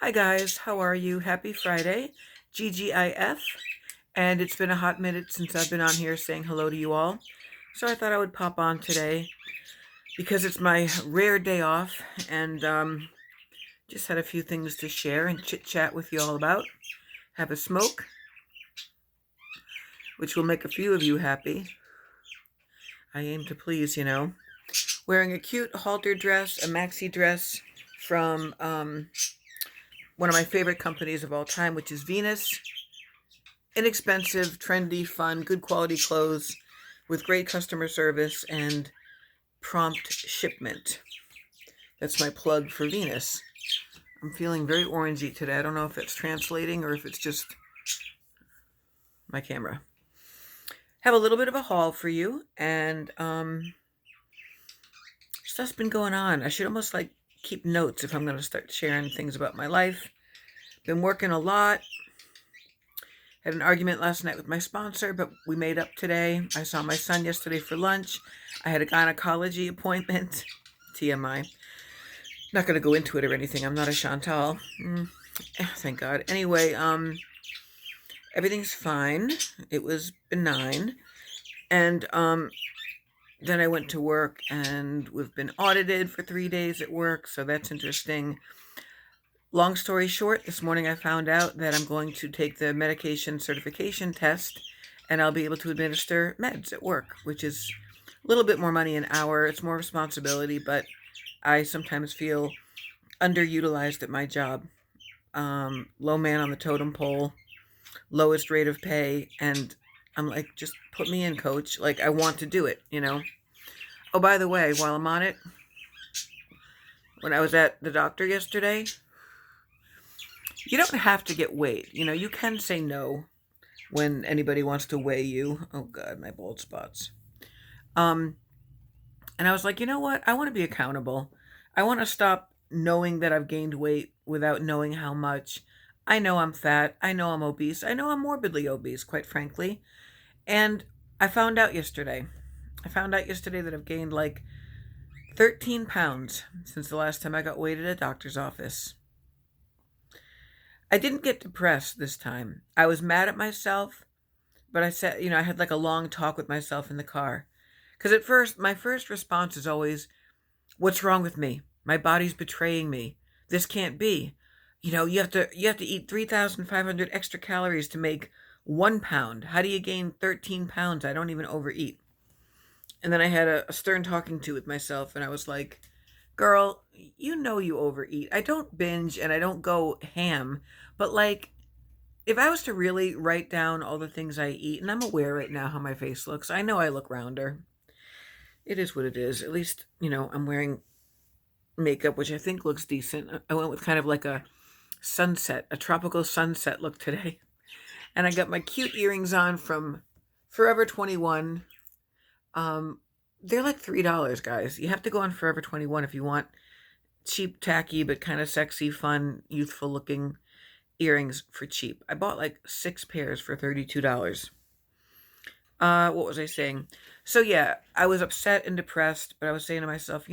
Hi guys, how are you? Happy Friday, GGIF, and it's been a hot minute since I've been on here saying hello to you all. So I thought I would pop on today because it's my rare day off and just had a few things to share and chit chat with you all about. Have a smoke, which will make a few of you happy. I aim to please. Wearing a cute halter dress, a maxi dress from one of my favorite companies of all time, which is Venus. Inexpensive, trendy, fun, good quality clothes with great customer service and prompt shipment. That's my plug for Venus. I'm feeling very orangey today. I don't know if it's translating or if it's just my camera. Have a little bit of a haul for you, and stuff's been going on. I should almost keep notes if I'm going to start sharing things about my life. Been working a lot. Had an argument last night with my sponsor, but we made up today. I saw my son yesterday for lunch. I had a gynecology appointment. TMI. Not going to go into it or anything. I'm not a Chantal. Thank God. Anyway, everything's fine. It was benign. And then I went to work, and we've been audited for 3 days at work, so that's interesting. Long story short, this morning I found out that I'm going to take the medication certification test, and I'll be able to administer meds at work, which is a little bit more money an hour. It's more responsibility, but I sometimes feel underutilized at my job. Low man on the totem pole, lowest rate of pay, and I'm like, just put me in, coach. Like, I want to do it. Oh, by the way, while I'm on it, when I was at the doctor yesterday, you don't have to get weighed. You can say no when anybody wants to weigh you. Oh God, my bald spots. And I was like, you know what? I want to be accountable. I want to stop knowing that I've gained weight without knowing how much. I know I'm fat. I know I'm obese. I know I'm morbidly obese, quite frankly. And I found out yesterday. That I've gained like 13 pounds since the last time I got weighed at a doctor's office. I didn't get depressed this time. I was mad at myself, but I said, I had like a long talk with myself in the car. Because at first, my first response is always, what's wrong with me? My body's betraying me. This can't be. You have to eat 3,500 extra calories to make 1 pound. How do you gain 13 pounds? I don't even overeat. And then I had a stern talking to with myself, and I was like, girl, you overeat. I don't binge and I don't go ham, but if I was to really write down all the things I eat, and I'm aware right now how my face looks, I know I look rounder. It is what it is. At least, I'm wearing makeup, which I think looks decent. I went with kind of like a tropical sunset look today. And I got my cute earrings on from Forever 21. They're like $3, guys. You have to go on Forever 21 if you want cheap, tacky, but kind of sexy, fun, youthful looking earrings for cheap. I bought like 6 pairs for $32. What was I saying? So yeah, I was upset and depressed, but I was saying to myself,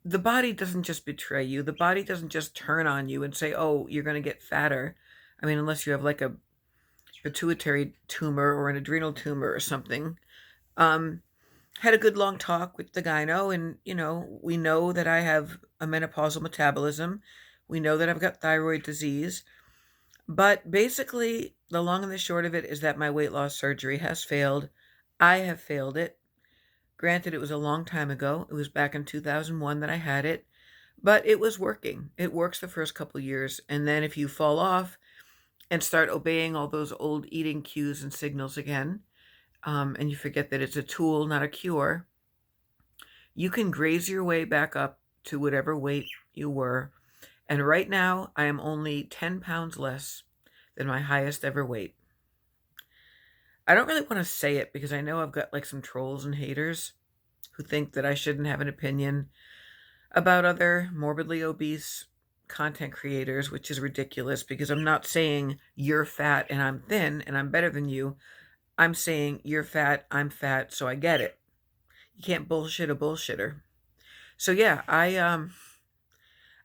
the body doesn't just betray you. The body doesn't just turn on you and say, oh, you're going to get fatter. I mean, unless you have like a pituitary tumor or an adrenal tumor or something. Had a good long talk with the gyno, and we know that I have a menopausal metabolism. We know that I've got thyroid disease. But basically, the long and the short of it is that my weight loss surgery has failed. I have failed it. Granted, it was a long time ago. It was back in 2001 that I had it, but it was working. It works the first couple years, and then if you fall off and start obeying all those old eating cues and signals again, and you forget that it's a tool, not a cure, you can graze your way back up to whatever weight you were. And right now, I am only 10 pounds less than my highest ever weight. I don't really want to say it because I know I've got like some trolls and haters who think that I shouldn't have an opinion about other morbidly obese content creators, which is ridiculous because I'm not saying you're fat and I'm thin and I'm better than you. I'm saying you're fat, I'm fat, so I get it. You can't bullshit a bullshitter. So yeah,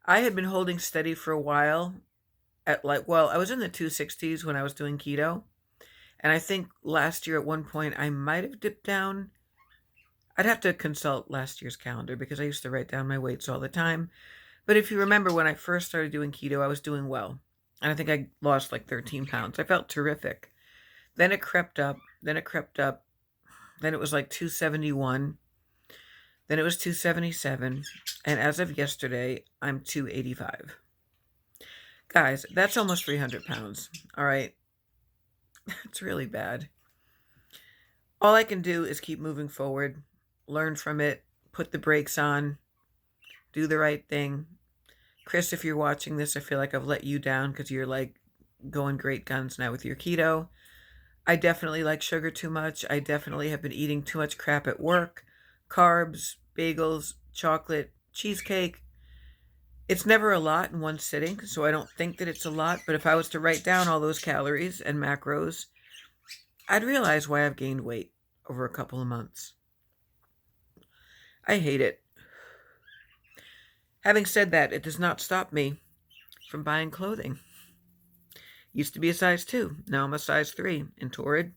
I had been holding steady for a while at like, well, I was in the 260s when I was doing keto. And I think last year at one point I might have dipped down. I'd have to consult last year's calendar because I used to write down my weights all the time. But if you remember when I first started doing keto, I was doing well. And I think I lost like 13 pounds. I felt terrific. Then it crept up. Then it crept up. Then it was like 271. Then it was 277. And as of yesterday, I'm 285. Guys, that's almost 300 pounds. All right. It's really bad. All I can do is keep moving forward, learn from it, put the brakes on, do the right thing. Chris, if you're watching this, I feel like I've let you down because you're like going great guns now with your keto. I definitely like sugar too much. I definitely have been eating too much crap at work. Carbs, bagels, chocolate, cheesecake. It's never a lot in one sitting, so I don't think that it's a lot. But if I was to write down all those calories and macros, I'd realize why I've gained weight over a couple of months. I hate it. Having said that, it does not stop me from buying clothing. Used to be a size 2. Now I'm a size 3 in Torrid.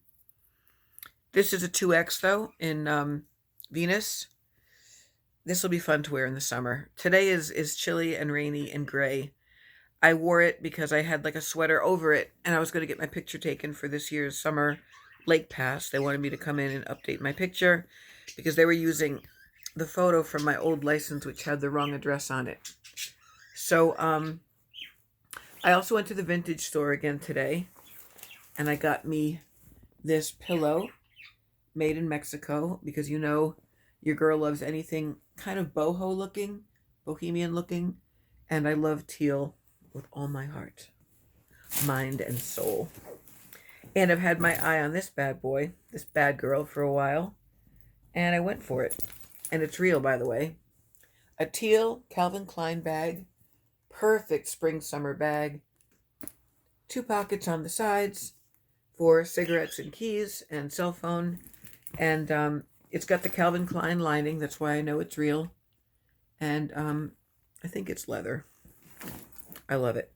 This is a 2X, though, in Venus. This will be fun to wear in the summer. Today is chilly and rainy and gray. I wore it because I had like a sweater over it, and I was going to get my picture taken for this year's summer lake pass. They wanted me to come in and update my picture because they were using the photo from my old license, which had the wrong address on it. So I also went to the vintage store again today, and I got me this pillow made in Mexico because you know your girl loves anything kind of boho looking, bohemian looking, and I love teal with all my heart, mind, and soul. And I've had my eye on this bad boy, this bad girl, for a while, and I went for it. And it's real, by the way. A teal Calvin Klein bag, perfect spring-summer bag, 2 pockets on the sides for cigarettes and keys and cell phone, and it's got the Calvin Klein lining. That's why I know it's real. And I think it's leather. I love it.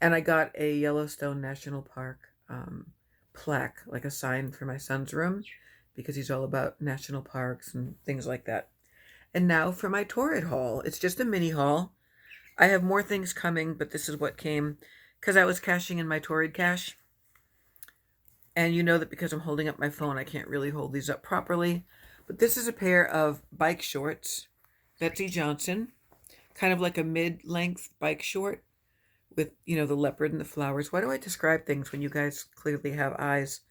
And I got a Yellowstone National Park plaque, like a sign for my son's room, because he's all about national parks and things like that. And now for my Torrid haul. It's just a mini haul. I have more things coming, but this is what came because I was cashing in my Torrid cash. And you know that because I'm holding up my phone, I can't really hold these up properly. But this is a pair of bike shorts, Betsy Johnson, kind of like a mid-length bike short with, you know, the leopard and the flowers. Why do I describe things when you guys clearly have eyes?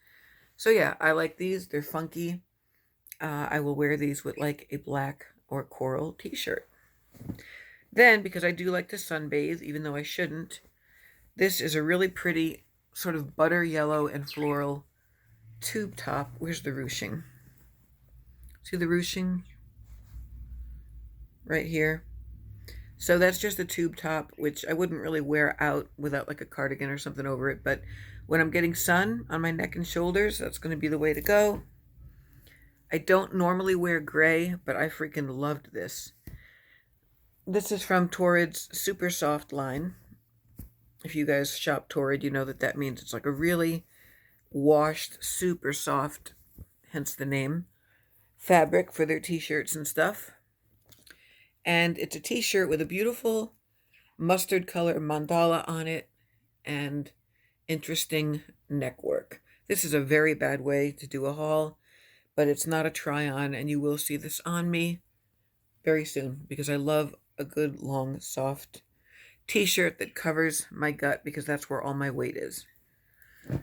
So yeah, I like these. They're funky. I will wear these with like a black or coral t-shirt. Then, because I do like to sunbathe, even though I shouldn't, this is a really pretty sort of butter yellow and floral tube top. Where's the ruching? See the ruching? Right here. So that's just a tube top, which I wouldn't really wear out without like a cardigan or something over it. But when I'm getting sun on my neck and shoulders, that's going to be the way to go. I don't normally wear gray, but I freaking loved this. This is from Torrid's Super Soft line. If you guys shop Torrid, you know that that means it's like a really washed, super soft, hence the name, fabric for their t-shirts and stuff. And it's a t-shirt with a beautiful mustard color mandala on it and interesting neck work. This is a very bad way to do a haul, but it's not a try-on, and you will see this on me very soon because I love a good, long, soft t-shirt that covers my gut because that's where all my weight is.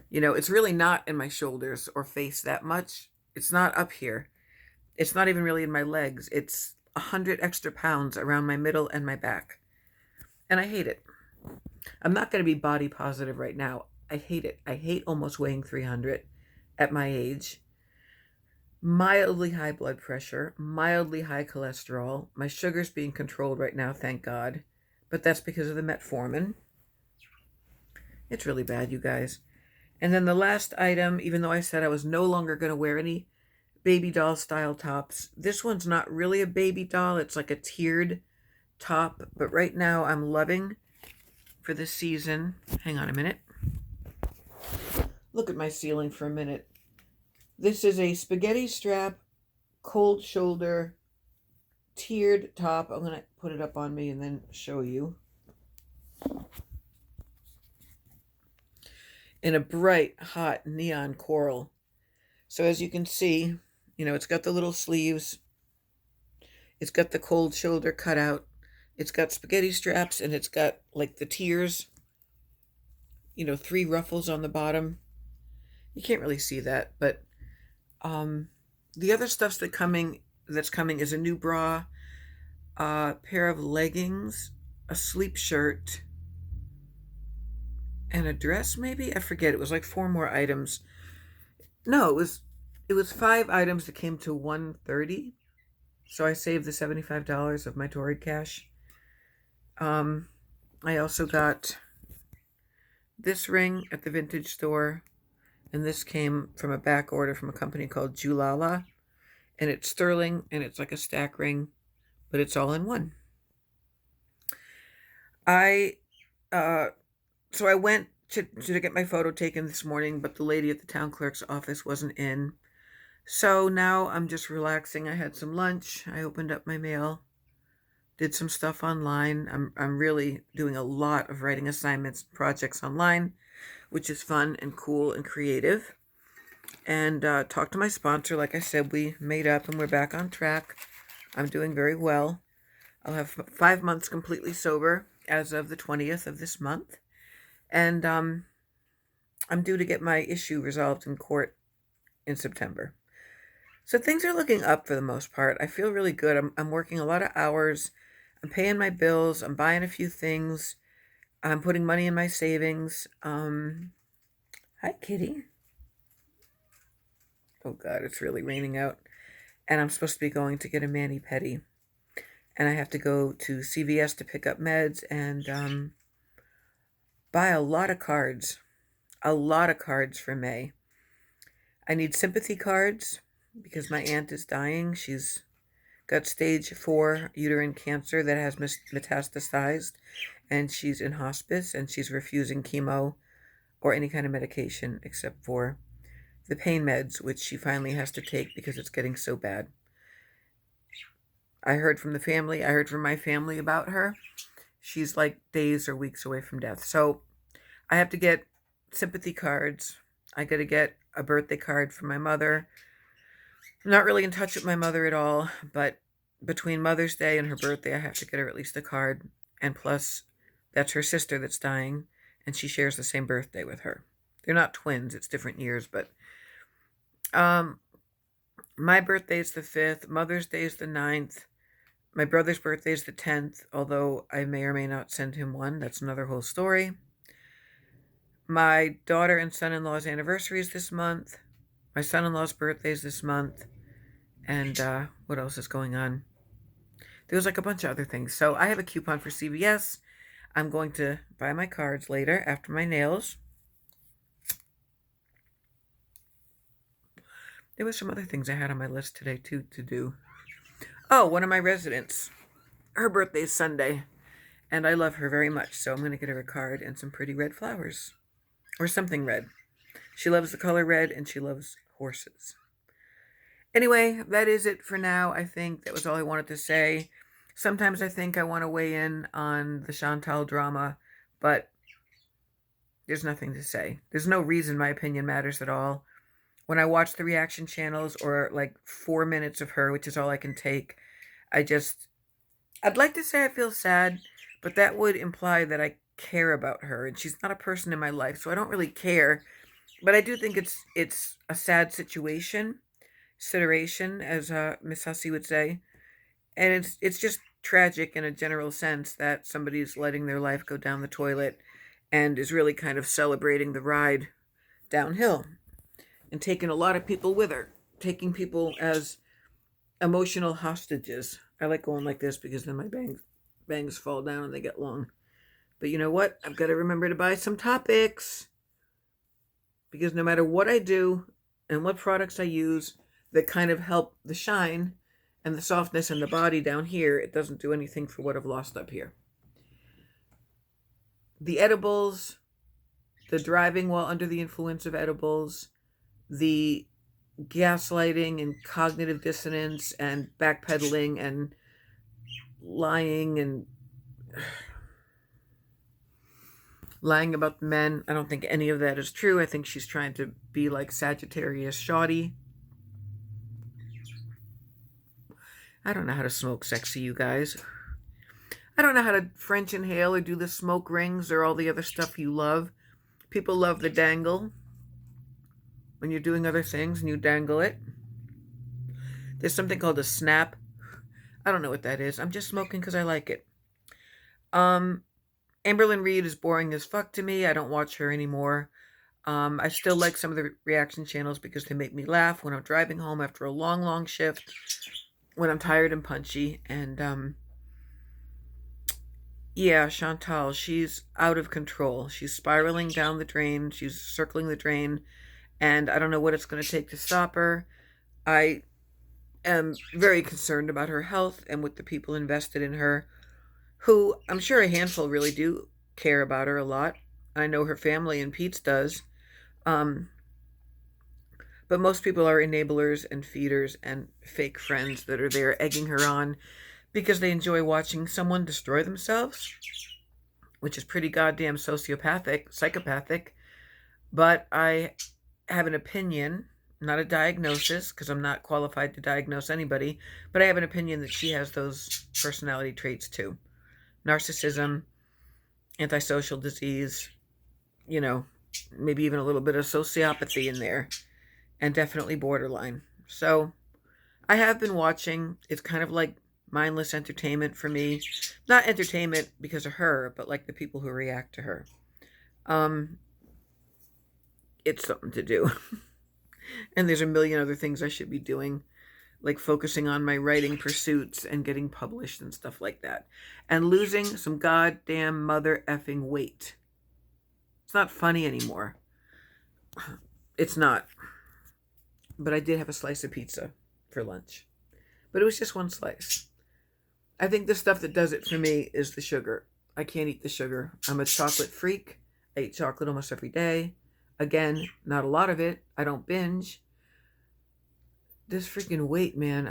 You know, it's really not in my shoulders or face that much. It's not up here. It's not even really in my legs. It's 100 extra pounds around my middle and my back. And I hate it. I'm not going to be body positive right now. I hate it. I hate almost weighing 300 at my age. Mildly high blood pressure, mildly high cholesterol. My sugar's being controlled right now, thank God. But that's because of the metformin. It's really bad, you guys. And then the last item, even though I said I was no longer going to wear any baby doll style tops, this one's not really a baby doll. It's like a tiered top, but right now I'm loving for this season. Hang on a minute. Look at my ceiling for a minute. This is a spaghetti strap, cold shoulder, tiered top. I'm going to put it up on me and then show you. In a bright, hot neon coral. So as you can see, it's got the little sleeves. It's got the cold shoulder cutout. It's got spaghetti straps, and it's got like the tiers, 3 ruffles on the bottom. You can't really see that, but the other stuff that's coming is a new bra, a pair of leggings, a sleep shirt, and a dress maybe? I forget. It was like 4 more items. No, it was 5 items that came to $130. So I saved the $75 of my Torrid cash. I also got this ring at the vintage store, and this came from a back order from a company called Julala, and it's sterling, and it's like a stack ring, but it's all in one. So I went to get my photo taken this morning, but the lady at the town clerk's office wasn't in. So now I'm just relaxing. I had some lunch. I opened up my mail, did some stuff online. I'm really doing a lot of writing assignments, projects online, which is fun and cool and creative. And talked to my sponsor. Like I said, we made up and we're back on track. I'm doing very well. I'll have 5 months completely sober as of the 20th of this month. And I'm due to get my issue resolved in court in September. So things are looking up for the most part. I feel really good. I'm working a lot of hours. I'm paying my bills. I'm buying a few things. I'm putting money in my savings. Hi, kitty. Oh, God, it's really raining out. And I'm supposed to be going to get a mani-pedi. And I have to go to CVS to pick up meds and buy a lot of cards. A lot of cards for May. I need sympathy cards because my aunt is dying. She's got stage 4 uterine cancer that has metastasized, and she's in hospice, and she's refusing chemo or any kind of medication except for the pain meds, which she finally has to take because it's getting so bad. I heard from my family about her. She's like days or weeks away from death. So I have to get sympathy cards. I got to get a birthday card for my mother. I'm not really in touch with my mother at all, but between Mother's Day and her birthday, I have to get her at least a card. And plus, that's her sister that's dying, and she shares the same birthday with her. They're not twins, it's different years, but my birthday is the 5th, Mother's Day is the 9th, my brother's birthday is the 10th, although I may or may not send him one. That's another whole story. My daughter and son-in-law's anniversary is this month. My son-in-law's birthday is this month. And what else is going on? There was like a bunch of other things. So I have a coupon for CVS. I'm going to buy my cards later after my nails. There was some other things I had on my list today too to do. Oh, one of my residents. Her birthday is Sunday. And I love her very much. So I'm going to get her a card and some pretty red flowers. Or something red. She loves the color red and she loves horses. Anyway, that is it for now. I think that was all I wanted to say. Sometimes I think I want to weigh in on the Chantal drama, but there's nothing to say. There's no reason my opinion matters at all. When I watch the reaction channels or like 4 minutes of her, which is all I can take, I'd like to say I feel sad, but that would imply that I care about her, and she's not a person in my life, so I don't really care. But I do think it's a sad situation. As Miss Hussey would say, and it's just tragic in a general sense that somebody's letting their life go down the toilet and is really kind of celebrating the ride downhill and taking a lot of people with her, taking people as emotional hostages. I like going like this because then my bangs fall down and they get long. But you know what? I've got to remember to buy some topics because no matter what I do and what products I use that kind of help the shine And the softness in the body down here, it doesn't do anything for what I've lost up here. The edibles, the driving while under the influence of edibles, the gaslighting and cognitive dissonance and backpedaling and lying and lying about the men. I don't think any of that is true. I think she's trying to be like Sagittarius shoddy. I don't know how to smoke sexy, you guys. I don't know how to French inhale or do the smoke rings or all the other stuff you love. People love the dangle when you're doing other things and you dangle it. There's something called a snap. I don't know what that is. I'm just smoking because I like it. Amberlynn Reid is boring as fuck to me. I don't watch her anymore. I still like some of the reaction channels because they make me laugh when I'm driving home after a long, long shift, when I'm tired and punchy. And yeah, Chantal, she's out of control. She's spiraling down the drain. She's circling the drain. And I don't know what it's going to take to stop her. I am very concerned about her health and with the people invested in her, who I'm sure a handful really do care about her a lot. I know her family and Pete's does. But most people are enablers and feeders and fake friends that are there egging her on because they enjoy watching someone destroy themselves, which is pretty goddamn psychopathic. But I have an opinion, not a diagnosis, because I'm not qualified to diagnose anybody, but I have an opinion that she has those personality traits too. Narcissism, antisocial disease, maybe even a little bit of sociopathy in there, and definitely borderline. So I have been watching. It's kind of like mindless entertainment for me. Not entertainment because of her, but like the people who react to her. It's something to do. And there's a million other things I should be doing, like focusing on my writing pursuits and getting published and stuff like that. And losing some goddamn mother effing weight. It's not funny anymore. It's not. But I did have a slice of pizza for lunch. But it was just one slice. I think the stuff that does it for me is the sugar. I can't eat the sugar. I'm a chocolate freak. I eat chocolate almost every day. Again, not a lot of it. I don't binge. This freaking weight, man.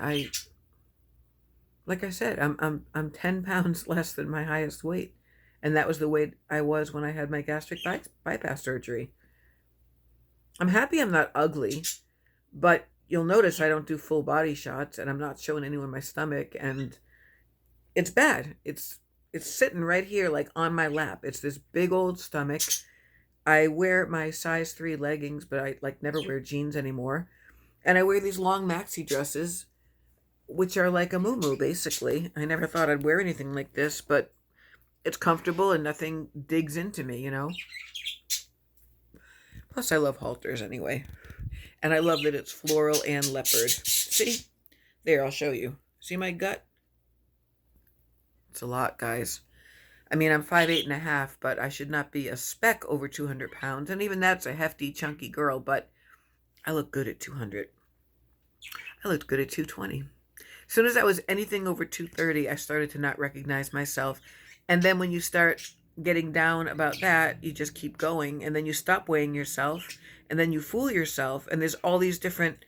Like I said, I'm 10 pounds less than my highest weight. And that was the weight I was when I had my gastric bypass surgery. I'm happy I'm not ugly, but you'll notice I don't do full body shots and I'm not showing anyone my stomach, and it's bad. It's sitting right here like on my lap. It's this big old stomach. I wear my size 3 leggings, but I like never wear jeans anymore. And I wear these long maxi dresses, which are like a muumuu, basically. I never thought I'd wear anything like this, but it's comfortable and nothing digs into me, Plus, I love halters anyway. And I love that it's floral and leopard. See? There, I'll show you. See my gut? It's a lot, guys. I mean, I'm 5'8.5", but I should not be a speck over 200 pounds. And even that's a hefty, chunky girl, but I look good at 200. I looked good at 220. As soon as I was anything over 230, I started to not recognize myself. And then when you start getting down about that, you just keep going. And then you stop weighing yourself. And then you fool yourself. And there's all these different,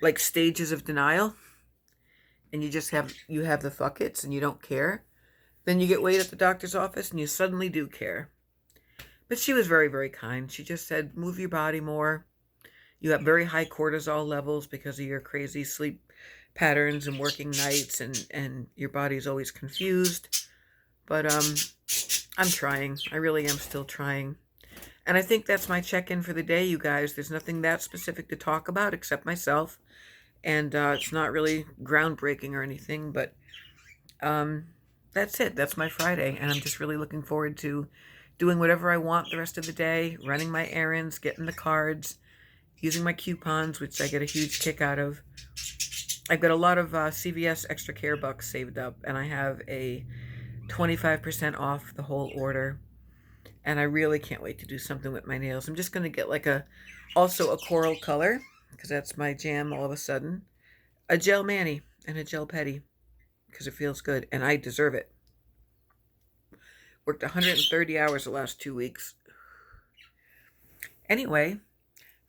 like, stages of denial. And you have the fuck it's and you don't care. Then you get weighed at the doctor's office and you suddenly do care. But she was very, very kind. She just said, move your body more. You have very high cortisol levels because of your crazy sleep patterns and working nights, and your body's always confused. But I'm trying. I really am still trying. And I think that's my check-in for the day, you guys. There's nothing that specific to talk about except myself. And it's not really groundbreaking or anything, but that's it. That's my Friday. And I'm just really looking forward to doing whatever I want the rest of the day, running my errands, getting the cards, using my coupons, which I get a huge kick out of. I've got a lot of CVS Extra Care bucks saved up, and I have a 25% off the whole order. And I really can't wait to do something with my nails. I'm just going to get also a coral color, because that's my jam all of a sudden. a gel mani and a gel pedi because it feels good and I deserve it. Worked 130 hours the last 2 weeks. Anyway, I'm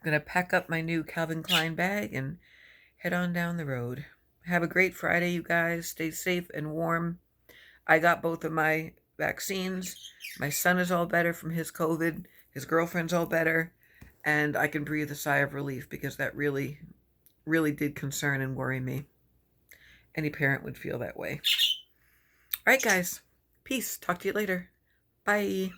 going to pack up my new Calvin Klein bag and head on down the road. Have a great Friday, you guys. Stay safe and warm. I got both of my vaccines. My son is all better from his COVID. His girlfriend's all better. And I can breathe a sigh of relief because that really, really did concern and worry me. Any parent would feel that way. All right, guys. Peace. Talk to you later. Bye.